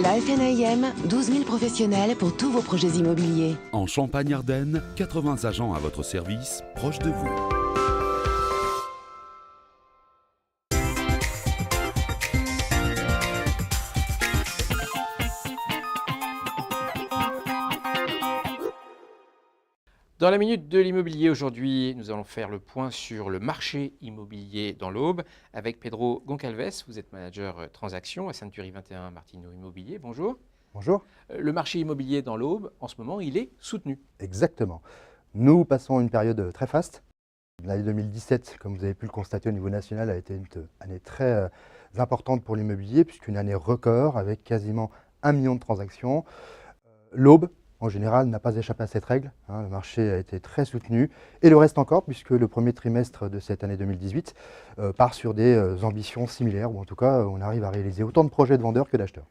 La FNAIM, 12 000 professionnels pour tous vos projets immobiliers. En Champagne-Ardenne, 80 agents à votre service, proches de vous. Dans la minute de l'immobilier aujourd'hui, nous allons faire le point sur le marché immobilier dans l'Aube avec Pedro Goncalves. Vous êtes manager transaction à Century 21 Martino Immobilier. Bonjour. Bonjour. Le marché immobilier dans l'Aube, en ce moment, il est soutenu. Exactement. Nous passons une période très faste. L'année 2017, comme vous avez pu le constater au niveau national, a été une année très importante pour l'immobilier, puisqu'une année record avec quasiment 1 million de transactions. L'Aube, en général, n'a pas échappé à cette règle. Le marché a été très soutenu et le reste encore, puisque le premier trimestre de cette année 2018 part sur des ambitions similaires, ou en tout cas, on arrive à réaliser autant de projets de vendeurs que d'acheteurs.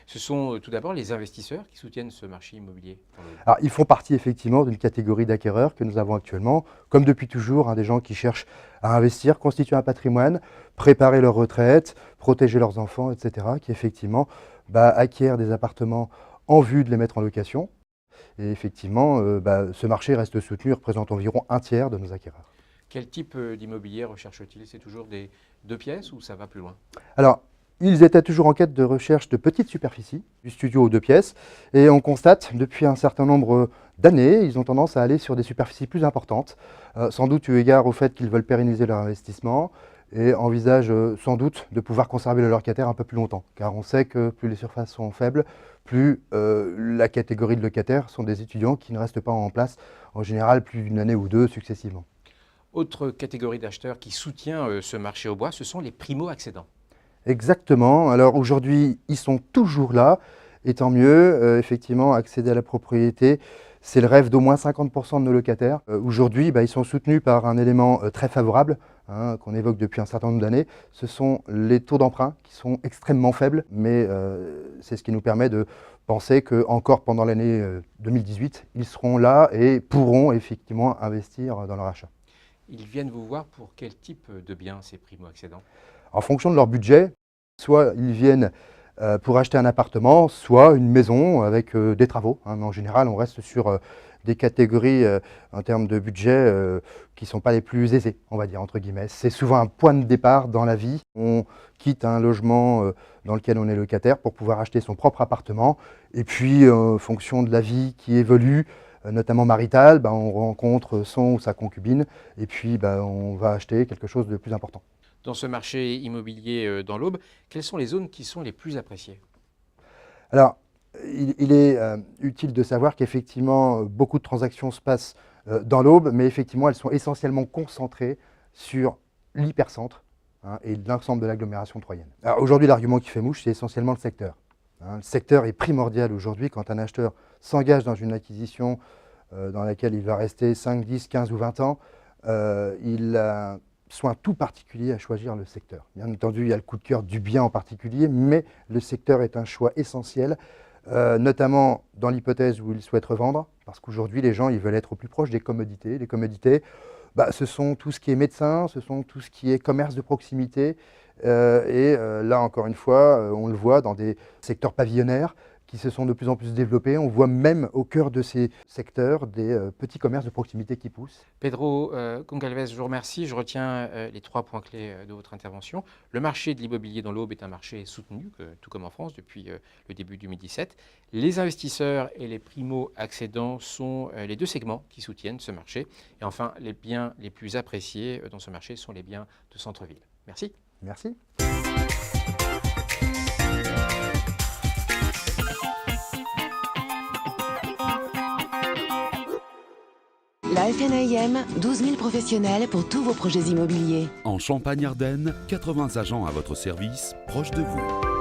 Ce sont tout d'abord les investisseurs qui soutiennent ce marché immobilier dans l'Aube. Alors, ils font partie effectivement d'une catégorie d'acquéreurs que nous avons actuellement, comme depuis toujours, des gens qui cherchent à investir, constituer un patrimoine, préparer leur retraite, protéger leurs enfants, etc., qui effectivement acquièrent des appartements en vue de les mettre en location. Et effectivement, ce marché reste soutenu et représente environ un tiers de nos acquéreurs. Quel type d'immobilier recherche-t-il? C'est toujours des 2 pièces ou ça va plus loin? Alors, ils étaient toujours en quête de recherche de petites superficies, du studio aux 2 pièces, et on constate depuis un certain nombre d'années, ils ont tendance à aller sur des superficies plus importantes, sans doute eu égard au fait qu'ils veulent pérenniser leur investissement et envisagent sans doute de pouvoir conserver le locataire un peu plus longtemps, car on sait que plus les surfaces sont faibles, plus la catégorie de locataires sont des étudiants qui ne restent pas en place, en général plus d'une année ou 2 successivement. Autre catégorie d'acheteurs qui soutient ce marché au bois, ce sont les primo-accédants. Exactement. Alors aujourd'hui, ils sont toujours là, et tant mieux. Effectivement, accéder à la propriété, c'est le rêve d'au moins 50% de nos locataires. Aujourd'hui, ils sont soutenus par un élément très favorable, qu'on évoque depuis un certain nombre d'années. Ce sont les taux d'emprunt qui sont extrêmement faibles, mais c'est ce qui nous permet de penser qu'encore pendant l'année 2018, ils seront là et pourront effectivement investir dans leur achat. Ils viennent vous voir pour quel type de biens ces primo-accédants? En fonction de leur budget, soit ils viennent pour acheter un appartement, soit une maison avec des travaux. Mais en général, on reste sur des catégories en termes de budget qui ne sont pas les plus aisées, on va dire, entre guillemets. C'est souvent un point de départ dans la vie. On quitte un logement dans lequel on est locataire pour pouvoir acheter son propre appartement. Et puis, en fonction de la vie qui évolue, notamment maritale, on rencontre son ou sa concubine et puis on va acheter quelque chose de plus important. Dans ce marché immobilier dans l'Aube, quelles sont les zones qui sont les plus appréciées? Alors, il est utile de savoir qu'effectivement, beaucoup de transactions se passent dans l'Aube, mais effectivement, elles sont essentiellement concentrées sur l'hypercentre et l'ensemble de l'agglomération troyenne. Alors aujourd'hui, l'argument qui fait mouche, c'est essentiellement le secteur. Le secteur est primordial aujourd'hui quand un acheteur s'engage dans une acquisition dans laquelle il va rester 5, 10, 15 ou 20 ans. Il a soin tout particulier à choisir le secteur. Bien entendu, il y a le coup de cœur du bien en particulier, mais le secteur est un choix essentiel, notamment dans l'hypothèse où il souhaite revendre, parce qu'aujourd'hui, les gens ils veulent être au plus proche des commodités. Les commodités, ce sont tout ce qui est médecin, ce sont tout ce qui est commerce de proximité, là, encore une fois, on le voit dans des secteurs pavillonnaires qui se sont de plus en plus développés. On voit même au cœur de ces secteurs des petits commerces de proximité qui poussent. Pedro Goncalves, je vous remercie. Je retiens les 3 points clés de votre intervention. Le marché de l'immobilier dans l'Aube est un marché soutenu, tout comme en France, depuis le début 2017. Les investisseurs et les primo-accédants sont les 2 segments qui soutiennent ce marché. Et enfin, les biens les plus appréciés dans ce marché sont les biens de centre-ville. Merci. Merci. La FNAIM, 12 000 professionnels pour tous vos projets immobiliers. En Champagne-Ardenne, 80 agents à votre service, proches de vous.